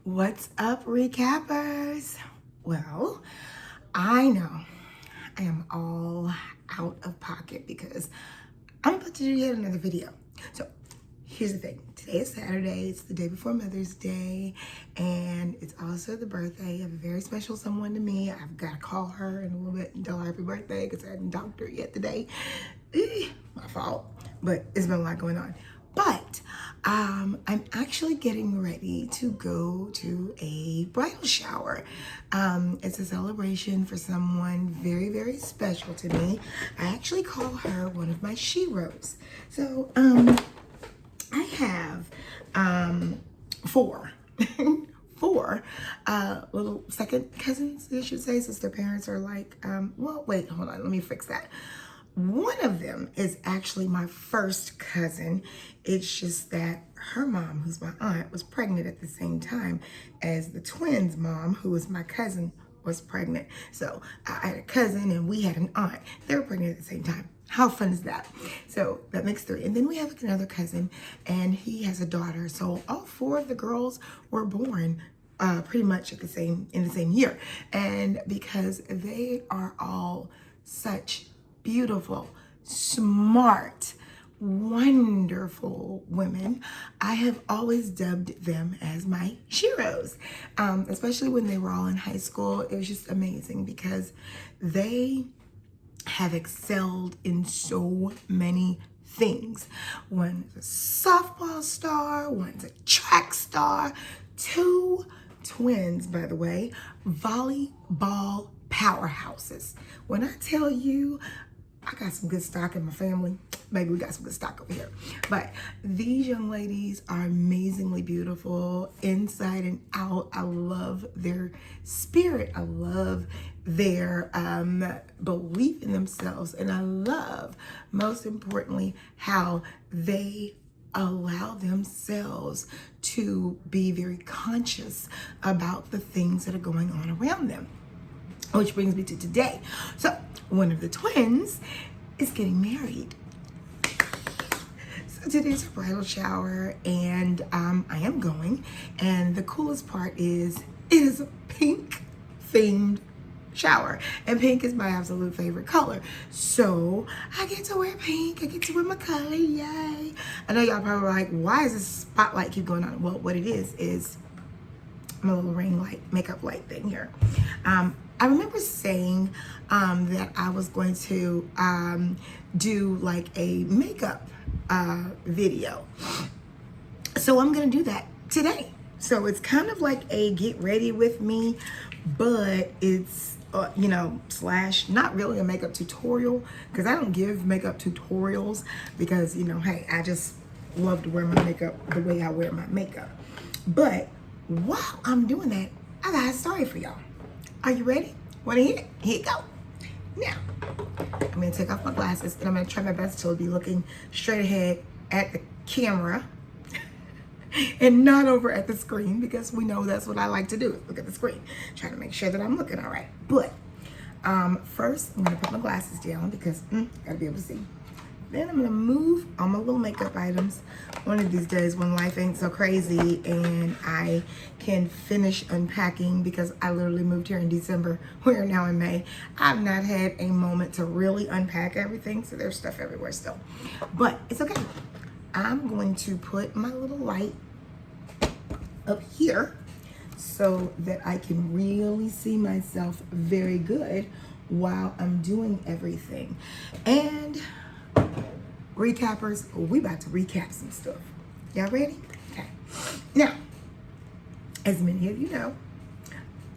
What's up, recappers? Well, I know I am all out of pocket because I'm about to do yet another video. So here's the thing. Today is Saturday. It's the day before Mother's Day, and it's also the birthday of a very special someone to me. I've got to call her in a little bit and tell her happy birthday because I hadn't talked to her yet today. My fault, but it's been a lot going on. But I'm actually getting ready to go to a bridal shower. It's a celebration for someone very, very special to me. I actually call her one of my sheroes. So I have four. Four little second cousins, I should say, since their parents are like, well, wait, hold on, let me fix that. One of them is actually my first cousin. It's just that her mom, who's my aunt, was pregnant at the same time as the twins' mom, who was my cousin, was pregnant. So I had a cousin and we had an aunt. They were pregnant at the same time. How fun is that? So that makes three. And then we have another cousin and he has a daughter. So all four of the girls were born pretty much in the same year. And because they are all such beautiful, smart, wonderful women, I have always dubbed them as my sheroes. Especially when they were all in high school. It was just amazing because they have excelled in so many things. One's a softball star, one's a track star, two twins, by the way, volleyball powerhouses. When I tell you, I got some good stock in my family. Maybe we got some good stock over here. But these young ladies are amazingly beautiful inside and out. I love their spirit. I love their belief in themselves. And I love, most importantly, how they allow themselves to be very conscious about the things that are going on around them. Which brings me to today. So one of the twins is getting married. So today's a bridal shower and I am going. And the coolest part is it is a pink themed shower. And pink is my absolute favorite color. So I get to wear pink. I get to wear my color. Yay. I know y'all probably like, why is this spotlight keep going on? Well, what it is my little ring light, makeup light thing here. I remember saying that I was going to do like a makeup video. So I'm gonna do that today. So it's kind of like a get ready with me, but it's, slash not really a makeup tutorial because I don't give makeup tutorials because, hey, I just love to wear my makeup the way I wear my makeup. But while I'm doing that, I got a story for y'all. Are you ready? Want to hear it? Here you go. Now, I'm going to take off my glasses and I'm going to try my best to be looking straight ahead at the camera and not over at the screen because we know that's what I like to do, look at the screen. Trying to make sure that I'm looking all right. But first, I'm going to put my glasses down because I got to be able to see. Then I'm gonna move all my little makeup items. One of these days when life ain't so crazy and I can finish unpacking because I literally moved here in December. We are now in May. I've not had a moment to really unpack everything, so there's stuff everywhere still. But it's okay. I'm going to put my little light up here so that I can really see myself very good while I'm doing everything. And recappers, we about to recap some stuff. Y'all ready? Okay. Now, as many of you know,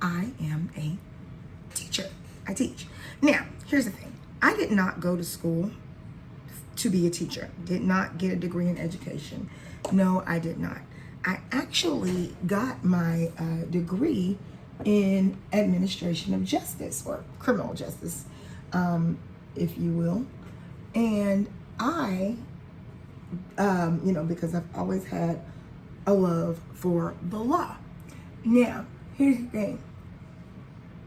I am a teacher. I teach. Now, here's the thing. I did not go to school to be a teacher. Did not get a degree in education. No, I did not. I actually got my degree in administration of justice or criminal justice, if you will. And I, because I've always had a love for the law. Now, here's the thing.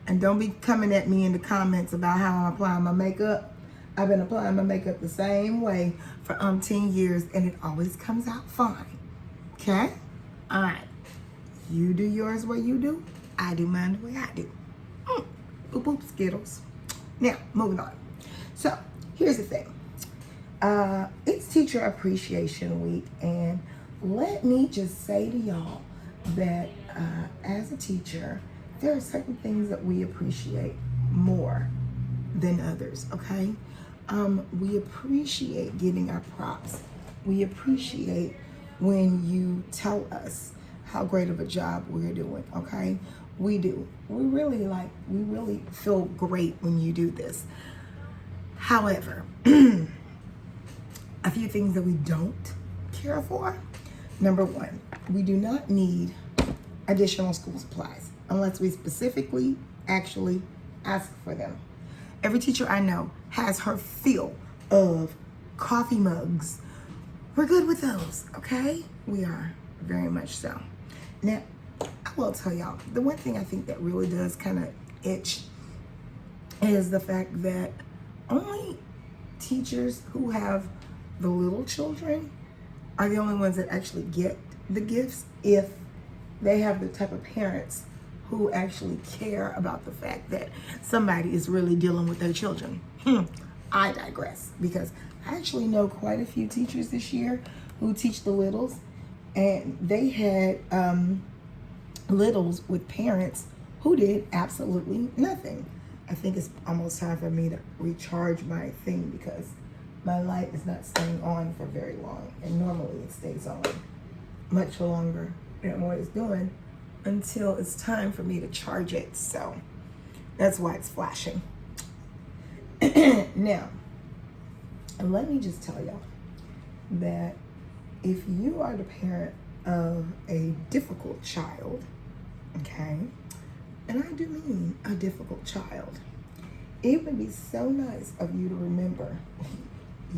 And don't be coming at me in the comments about how I'm applying my makeup. I've been applying my makeup the same way for umpteen years and it always comes out fine. Okay? All right. You do yours the way you do. I do mine the way I do. Boop, boop, Skittles. Now, moving on. So, here's the thing. It's Teacher Appreciation Week, and let me just say to y'all that as a teacher, there are certain things that we appreciate more than others, okay? We appreciate getting our props. We appreciate when you tell us how great of a job we're doing, okay? We do. We really feel great when you do this. However, a few things that we don't care for. Number one, we do not need additional school supplies unless we specifically actually ask for them. Every teacher I know has her fill of coffee mugs. We're good with those, okay? We are, very much so. Now, I will tell y'all, the one thing I think that really does kind of itch is the fact that only teachers who have the little children are the only ones that actually get the gifts if they have the type of parents who actually care about the fact that somebody is really dealing with their children. I digress, because I actually know quite a few teachers this year who teach the littles, and they had littles with parents who did absolutely nothing. I think it's almost time for me to recharge my thing because my light is not staying on for very long, and normally it stays on much longer than what it's doing until it's time for me to charge it. So that's why it's flashing. Now, and let me just tell y'all that if you are the parent of a difficult child, okay, and I do mean a difficult child, it would be so nice of you to remember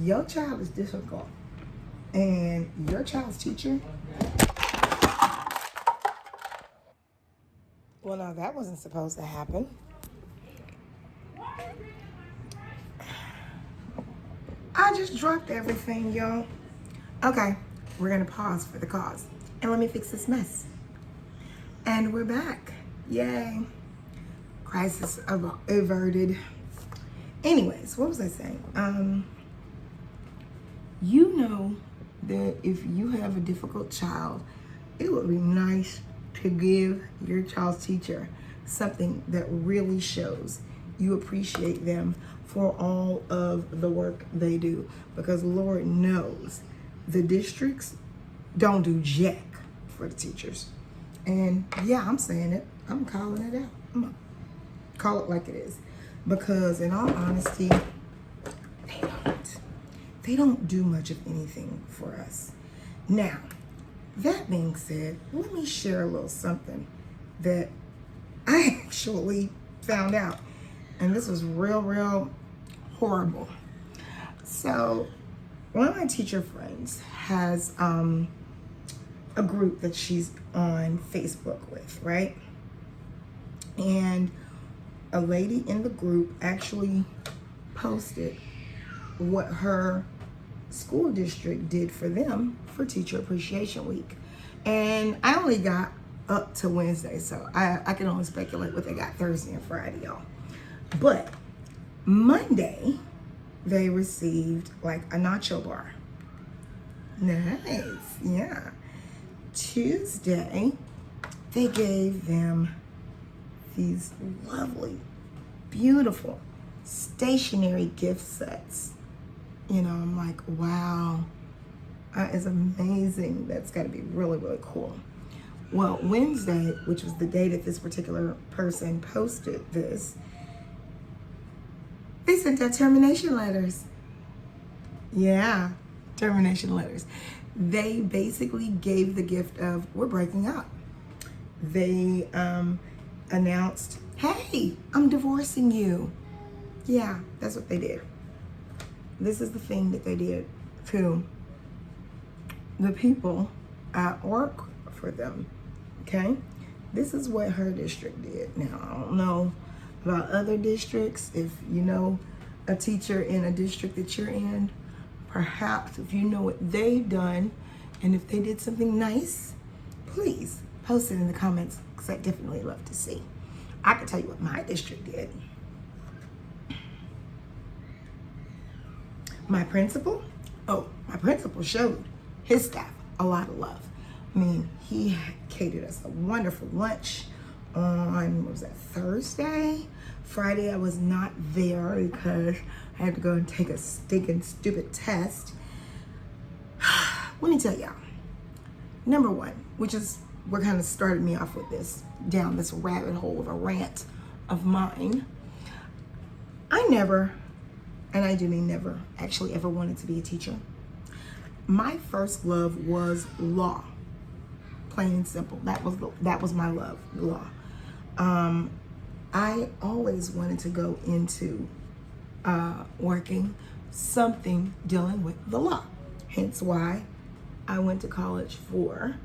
your child is difficult, and your child's teacher, well, now that wasn't supposed to happen. I just dropped everything, y'all. Okay, we're gonna pause for the cause, and let me fix this mess. And we're back. Yay. Crisis averted. Anyways, what was I saying? You know that if you have a difficult child, it would be nice to give your child's teacher something that really shows you appreciate them for all of the work they do. Because Lord knows the districts don't do jack for the teachers. And yeah, I'm saying it. I'm calling it out. I'm gonna call it like it is. Because in all honesty, they don't do much of anything for us. Now, that being said, let me share a little something that I actually found out. And this was real horrible. So, one of my teacher friends has a group that she's on Facebook with, right? And a lady in the group actually posted what her school district did for them for Teacher Appreciation Week. And I only got up to Wednesday, so I can only speculate what they got Thursday and Friday, y'all. But Monday, they received like a nacho bar. Nice, yeah. Tuesday, they gave them these lovely, beautiful stationery gift sets. You know, I'm like, wow, that is amazing. That's got to be really cool. Well, Wednesday, which was the day that this particular person posted this, they sent out termination letters. Yeah, termination letters. They basically gave the gift of, we're breaking up. They announced, hey, I'm divorcing you. Yeah, that's what they did. This is the thing that they did to the people at work for them, okay? This is what her district did. Now, I don't know about other districts. If you know a teacher in a district that you're in, perhaps if you know what they've done and if they did something nice, please post it in the comments because I definitely love to see. I can tell you what my district did. My principal showed his staff a lot of love. I mean, he catered us a wonderful lunch on, what was that, Thursday? Friday I was not there because I had to go and take a stinking stupid test. Let me tell y'all. Number one, which is what kind of started me off with this, down this rabbit hole of a rant of mine. I never, and I do mean never, actually ever wanted to be a teacher. My first love was law, plain and simple. That was my love, law. I always wanted to go into working something dealing with the law. Hence why I went to college for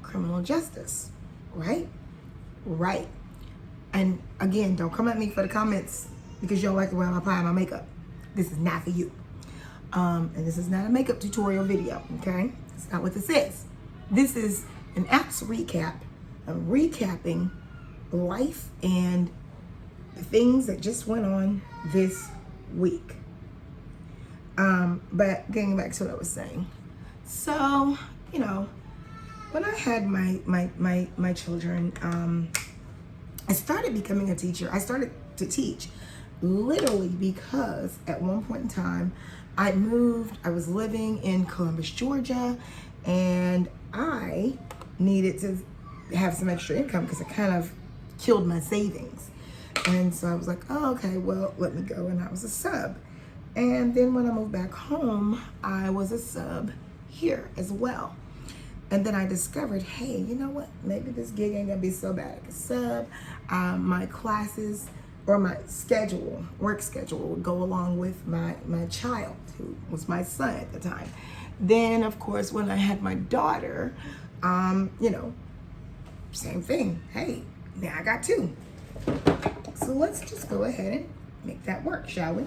criminal justice, right? Right. And again, don't come at me for the comments because you don't like the way I apply my makeup. This is not for you. And this is not a makeup tutorial video, okay? It's not what this is. This is an apps recap, recapping life and the things that just went on this week. But getting back to what I was saying. So, you know, when I had my children, I started becoming a teacher. I started to teach literally because at one point in time, I moved, I was living in Columbus, Georgia, and I needed to have some extra income because it kind of killed my savings. And so I was like, oh, okay, well, let me go. And I was a sub. And then when I moved back home, I was a sub here as well. And then I discovered, hey, you know what? Maybe this gig ain't gonna be so bad. I could sub. My classes or my schedule, work schedule, would go along with my child, who was my son at the time. Then, of course, when I had my daughter, you know, same thing. Hey, now I got two. So let's just go ahead and make that work, shall we?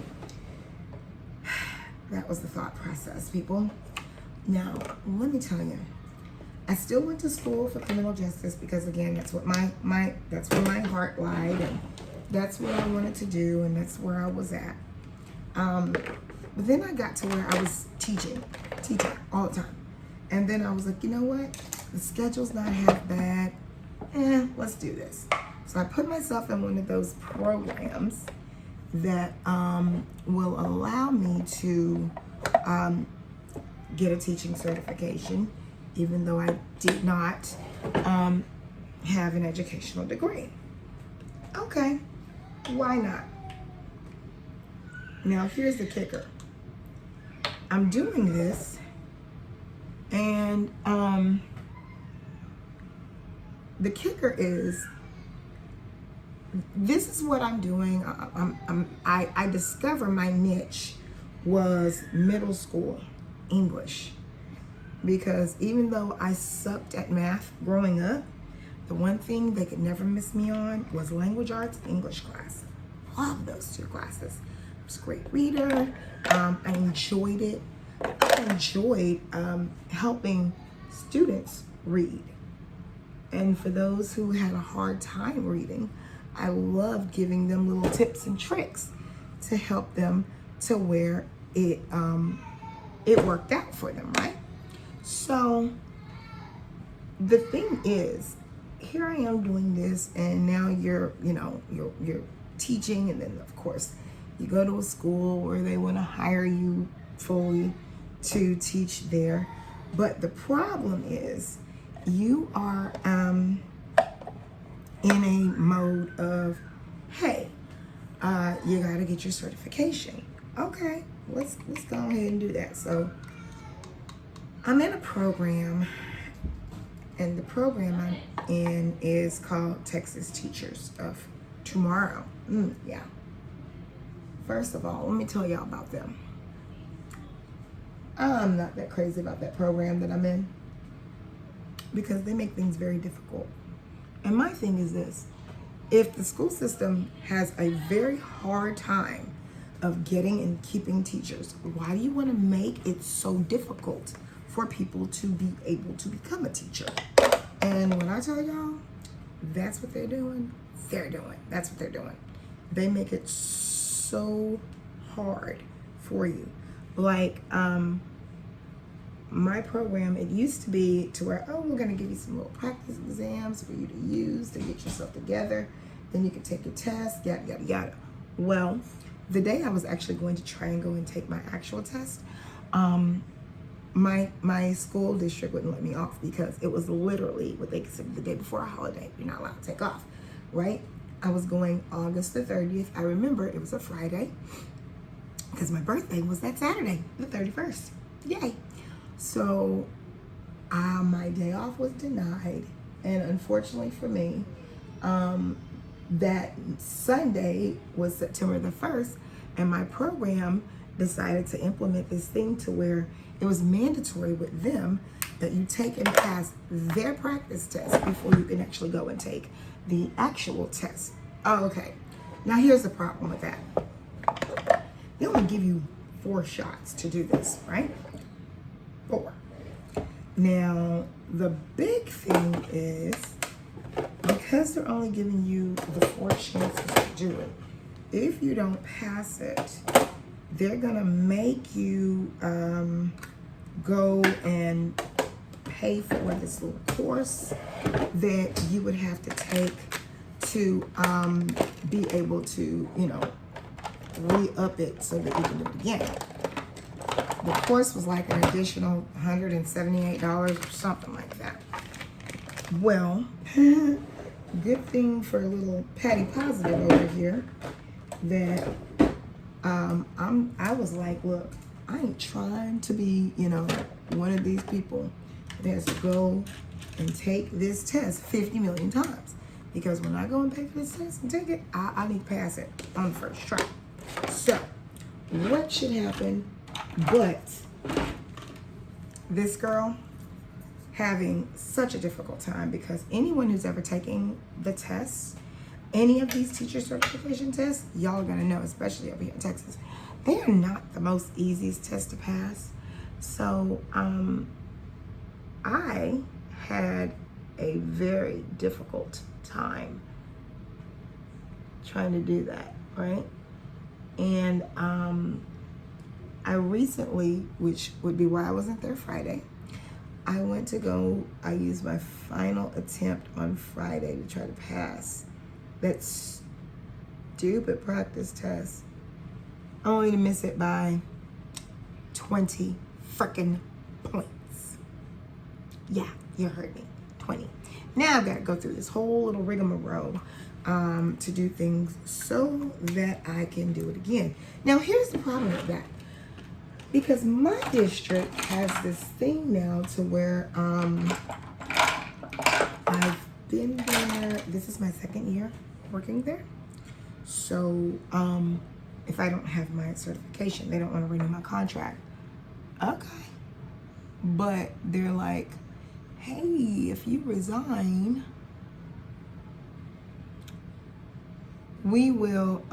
That was the thought process, people. Now, let me tell you, I still went to school for criminal justice because, again, that's what that's where my heart lied, and that's what I wanted to do, and that's where I was at. But then I got to where I was teaching all the time. And then I was like, you know what? The schedule's not half bad. Let's do this. So I put myself in one of those programs that will allow me to get a teaching certification, even though I did not have an educational degree. Okay, why not? Now here's the kicker. I'm doing this, and the kicker is, this is what I'm doing. I discovered my niche was middle school English, because even though I sucked at math growing up, the one thing they could never miss me on was language arts and English class. Love those two classes. I was a great reader. I enjoyed it. I enjoyed helping students read. And for those who had a hard time reading, I loved giving them little tips and tricks to help them to where it worked out for them, right? So the thing is, here I am doing this, and now you're teaching, and then of course you go to a school where they want to hire you fully to teach there. But the problem is, you are in a mode of, hey, you got to get your certification. Okay, let's go ahead and do that. So I'm in a program, and the program I'm in is called Texas Teachers of Tomorrow. Yeah. First of all, let me tell y'all about them. I'm not that crazy about that program that I'm in, because they make things very difficult. And my thing is this: if the school system has a very hard time of getting and keeping teachers, why do you want to make it so difficult for people to be able to become a teacher. And when I tell y'all, that's what they're doing. That's what they're doing. They make it so hard for you. Like, my program, it used to be to where, oh, we're going to give you some little practice exams for you to use to get yourself together. Then you can take your test, yada, yada, yada. Well, the day I was actually going to try and go and take my actual test, my school district wouldn't let me off because it was literally what they considered the day before a holiday. You're not allowed to take off, right? I was going August the 30th. I remember it was a Friday because my birthday was that Saturday, the 31st. Yay. So my day off was denied. And unfortunately for me, that Sunday was September the 1st, and my program decided to implement this thing to where it was mandatory with them that you take and pass their practice test before you can actually go and take the actual test. Oh, okay. Now here's the problem with that. They only give you 4 shots to do this, right? 4. Now, the big thing is, because they're only giving you the 4 chances to do it, if you don't pass it, they're gonna make you go and pay for this little course that you would have to take to be able to, re-up it so that you can do it again. The course was like an additional $178 or something like that. Well, good thing for a little Patty Positive over here that I was like, look, I ain't trying to be, one of these people that has to go and take this test 50 million times. Because when I go and pay for this test and take it, I need to pass it on the first try. So, what should happen but this girl having such a difficult time, because anyone who's ever taken the tests, any of these teacher certification tests, y'all are gonna know, especially over here in Texas, they are not the most easiest test to pass. So I had a very difficult time trying to do that, right? And I recently, which would be why I wasn't there Friday, I used my final attempt on Friday to try to pass that stupid practice test, only to miss it by 20 freaking points. Yeah, you heard me, 20. Now I've got to go through this whole little rigmarole to do things so that I can do it again. Now here's the problem with that. Because my district has this thing now to where I've been there, this is my 2nd year working there. So if I don't have my certification, they don't want to renew my contract. Okay. But they're like, hey, if you resign, we will,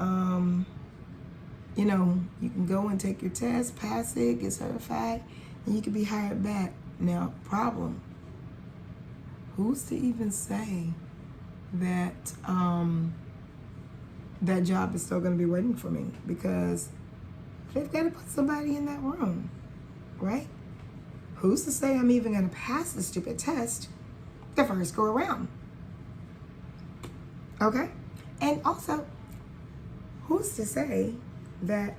you can go and take your test, pass it, get certified, and you can be hired back. Now, problem, who's to even say that that job is still going to be waiting for me? Because they've got to put somebody in that room, right? Who's to say I'm even going to pass the stupid test the first go around? Okay? And also, who's to say that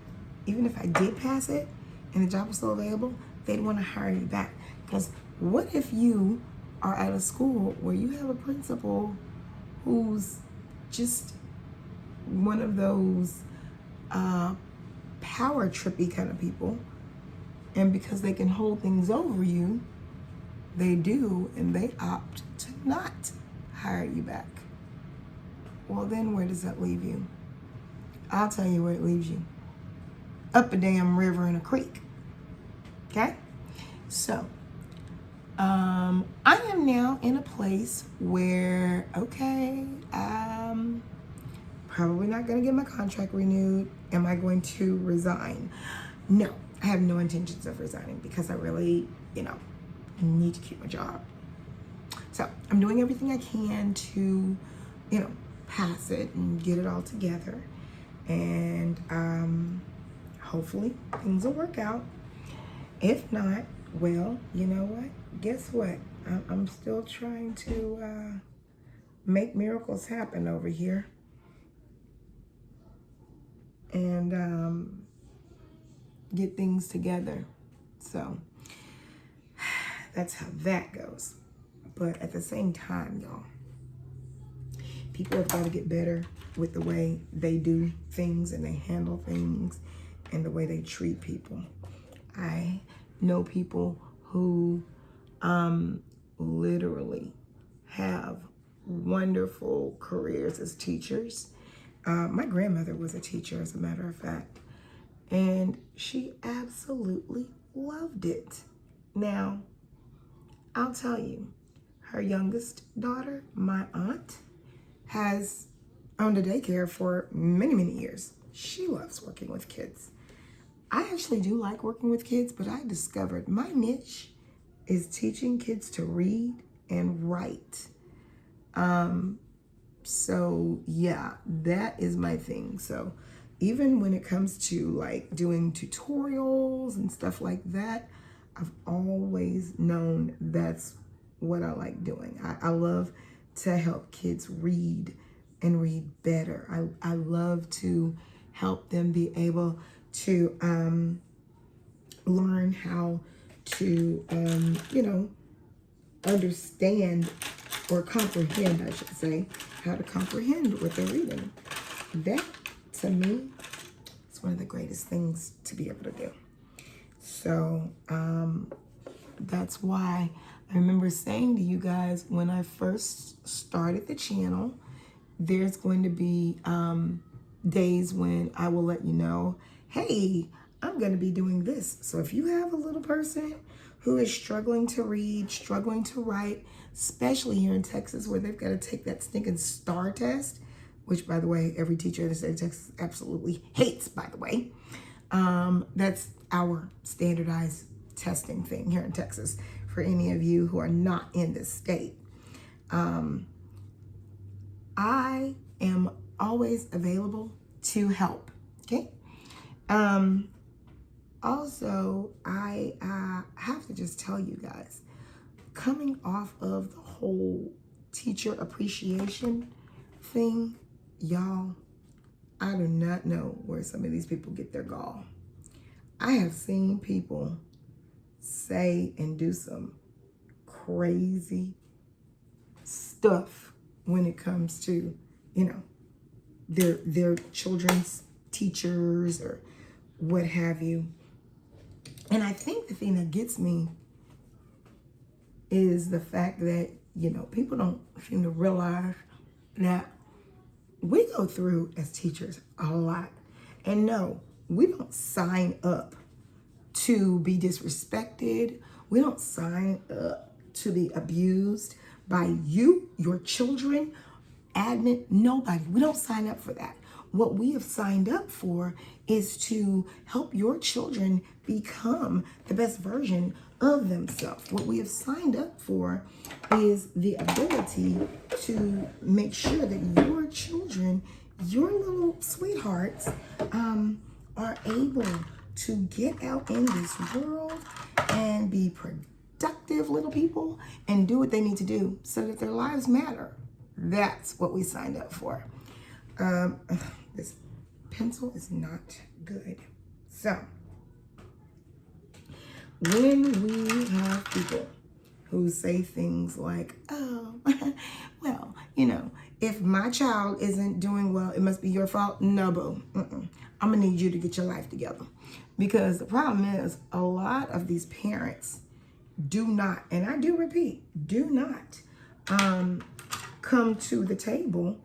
even if I did pass it and the job was still available, they'd want to hire you back? Because what if you are at a school where you have a principal who's just one of those power trippy kind of people, and because they can hold things over you, they do, and they opt to not hire you back? Well, then where does that leave you? I'll tell you where it leaves you. Up a damn river and a creek. Okay? So, I am now in a place where, okay, I'm probably not going to get my contract renewed. Am I going to resign? No, I have no intentions of resigning because I really, need to keep my job. So I'm doing everything I can to, pass it and get it all together. And hopefully things will work out. If not, well, you know what? Guess what? I'm still trying to make miracles happen over here. And get things together. So that's how that goes. But at the same time, y'all, people have got to get better with the way they do things and they handle things and the way they treat people. I know people who literally have wonderful careers as teachers. My grandmother was a teacher, as a matter of fact, and she absolutely loved it. Now, I'll tell you, her youngest daughter, my aunt, has owned a daycare for many, many years. She loves working with kids. I actually do like working with kids, but I discovered my niche is teaching kids to read and write. So yeah, that is my thing. So even when it comes to like doing tutorials and stuff like that, I've always known that's what I like doing. I love to help kids read and read better. I love to help them be able to learn how to, understand or comprehend, I should say, how to comprehend what they're reading. That, to me, is one of the greatest things to be able to do. So that's why I remember saying to you guys when I first started the channel, there's going to be days when I will let you know, hey, I'm going to be doing this. So if you have a little person who is struggling to read, struggling to write, especially here in Texas where they've got to take that stinking STAR test, which, by the way, every teacher in the state of Texas absolutely hates, by the way. That's our standardized testing thing here in Texas for any of you who are not in this state. I am always available to help, okay? Also, I have to just tell you guys, coming off of the whole teacher appreciation thing, y'all, I do not know where some of these people get their gall. I have seen people say and do some crazy stuff when it comes to, their children's teachers or what have you. And I think the thing that gets me is the fact that, people don't seem to realize that we go through as teachers a lot. And no, we don't sign up to be disrespected. We don't sign up to be abused by you, your children, admin, nobody. We don't sign up for that. What we have signed up for is to help your children become the best version of themselves. What we have signed up for is the ability to make sure that your children, your little sweethearts, are able to get out in this world and be productive little people and do what they need to do so that their lives matter. That's what we signed up for. This pencil is not good. So, when we have people who say things like, oh, well, if my child isn't doing well, it must be your fault. No, boo. I'm going to need you to get your life together. Because the problem is a lot of these parents do not, and I do repeat, do not come to the table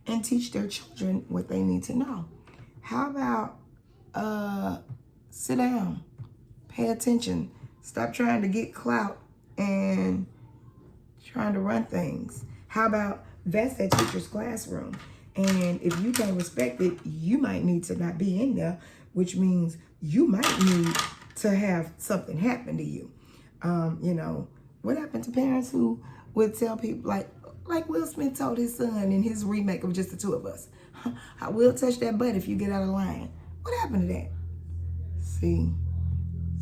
and teach their children what they need to know. How about sit down, pay attention, stop trying to get clout and trying to run things. How about that's that teacher's classroom? And if you don't respect it, you might need to not be in there, which means you might need to have something happen to you. What happened to parents who would tell people like Will Smith told his son in his remake of Just the Two of Us, I will touch that butt if you get out of line. What happened to that? See,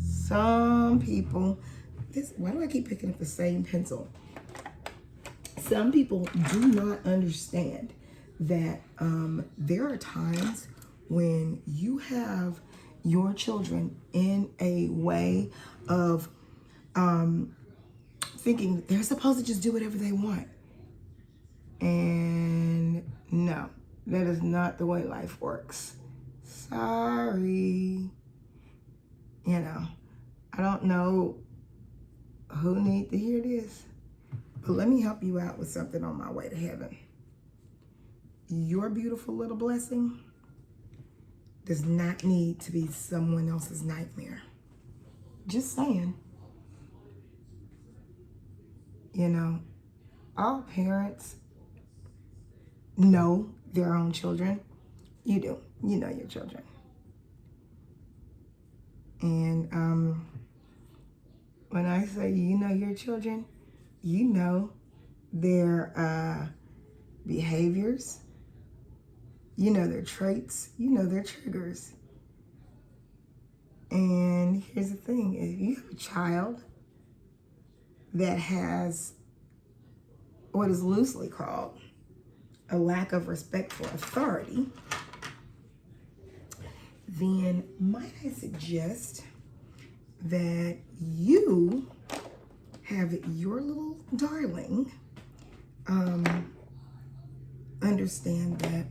some people, why do I keep picking up the same pencil? Some people do not understand that there are times when you have your children in a way of thinking they're supposed to just do whatever they want. And no, that is not the way life works. Sorry. You know, I don't know who needs to hear this, but let me help you out with something on my way to heaven. Your beautiful little blessing does not need to be someone else's nightmare. Just saying. You know, all parents know their own children. You do. You know your children. And when I say you know your children, you know their behaviors, you know their traits, you know their triggers. And here's the thing, if you have a child that has what is loosely called a lack of respect for authority, then might I suggest that you have your little darling understand that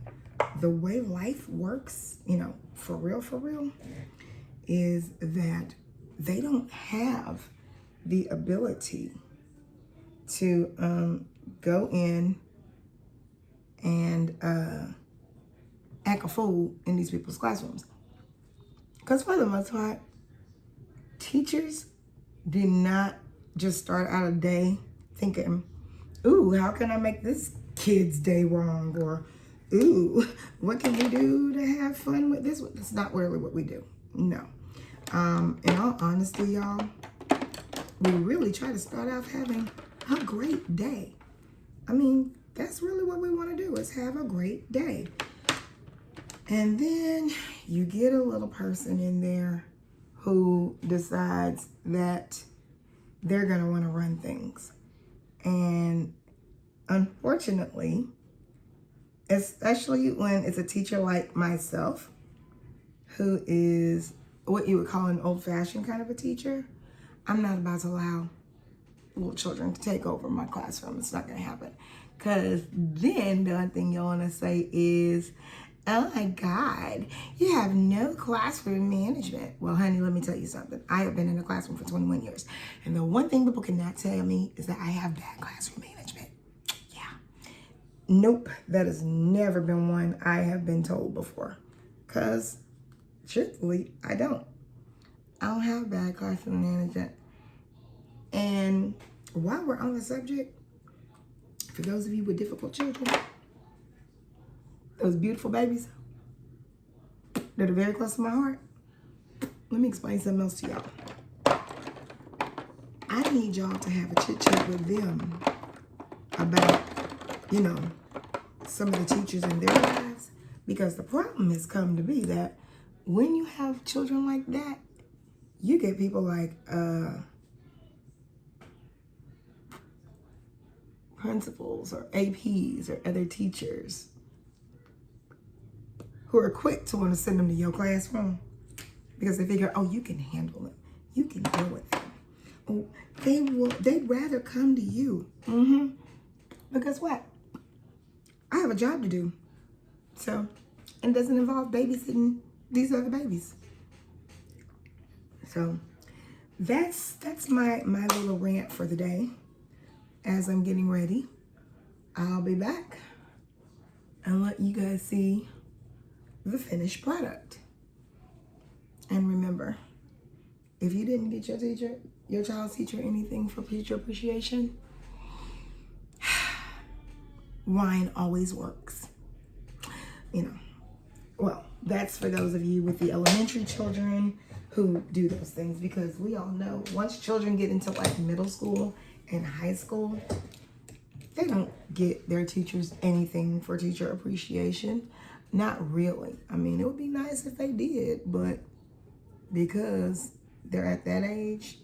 the way life works, you know, for real, is that they don't have the ability to go in and act a fool in these people's classrooms. Because for the most part, teachers do not just start out a day thinking, ooh, how can I make this kid's day wrong? Or, ooh, what can we do to have fun with this? That's not really what we do. No. In all honesty, y'all, we really try to start off having a great day. I mean, that's really what we want to do, is have a great day. And then you get a little person in there who decides that they're going to want to run things. And unfortunately, especially when it's a teacher like myself, who is what you would call an old-fashioned kind of a teacher, I'm not about to allow little children to take over my classroom. It's not going to happen. Because then the only thing you'll want to say is, oh my God, you have no classroom management. Well, honey, let me tell you something. I have been in a classroom for 21 years. And the one thing people cannot tell me is that I have bad classroom management. Yeah. Nope. That has never been one I have been told before. Because, truthfully, I don't. I don't have bad classroom management. And while we're on the subject, for those of you with difficult children, those beautiful babies that are very close to my heart, let me explain something else to y'all. I need y'all to have a chit chat with them about, you know, some of the teachers in their lives, because the problem has come to be that when you have children like that, you get people like principals or APs or other teachers who are quick to want to send them to your classroom because they figure, oh, you can handle it. You can deal with them. Oh, they'd rather come to you. But guess what? I have a job to do. So, it doesn't involve babysitting these other babies. So, that's my little rant for the day. As I'm getting ready, I'll be back and let you guys see the finished product. And remember, if you didn't get your child's teacher anything for teacher appreciation, wine always works. You know, well, that's for those of you with the elementary children who do those things, because we all know once children get into like middle school in high school, they don't get their teachers anything for teacher appreciation. Not really. I mean, it would be nice if they did, but because they're at that age,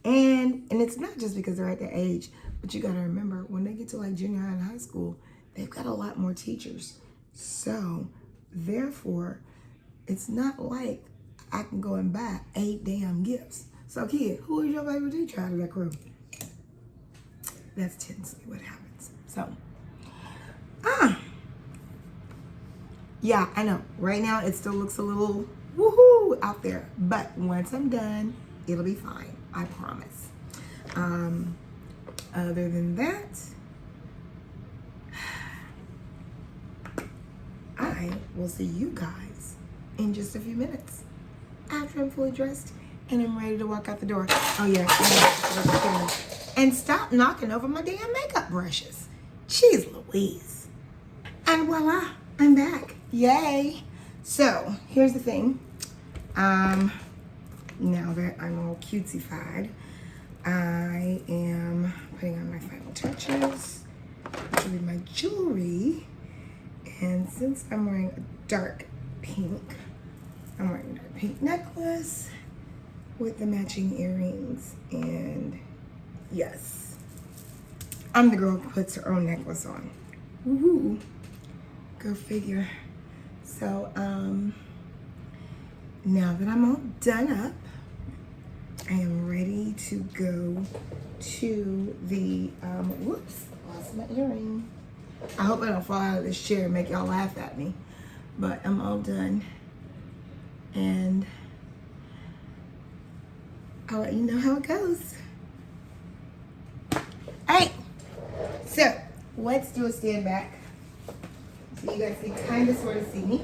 And it's not just because they're at that age, but you gotta remember when they get to like junior high and high school, they've got a lot more teachers. So therefore, it's not like I can go and buy 8 damn gifts. So kid, who is your favorite teacher out of that crew? That's tends to be what happens. So, yeah, I know. Right now, it still looks a little woohoo out there. But once I'm done, it'll be fine. I promise. Other than that, I will see you guys in just a few minutes after I'm fully dressed and I'm ready to walk out the door. Oh yeah, and stop knocking over my damn makeup brushes. Jeez Louise. And voila, I'm back. Yay. So here's the thing. Now that I'm all cutesy-fied, I am putting on my final touches, which will be my jewelry. And since I'm wearing a dark pink, I'm wearing a dark pink necklace with the matching earrings. And yes, I'm the girl who puts her own necklace on. Woohoo. Go figure. So, now that I'm all done up, I am ready to go to the, whoops, lost my earring. I hope I don't fall out of this chair and make y'all laugh at me, but I'm all done. And I'll let you know how it goes. All right, so let's do a stand back so you guys can kind of sort of see me.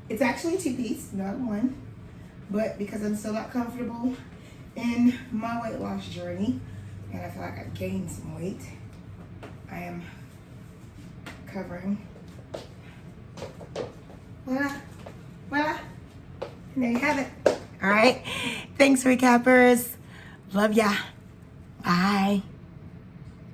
It's actually a 2-piece, not one, but because I'm still not comfortable in my weight loss journey, and I feel like I've gained some weight, I am covering. Voila, voila, and there you have it. All right, thanks recappers, love ya, bye.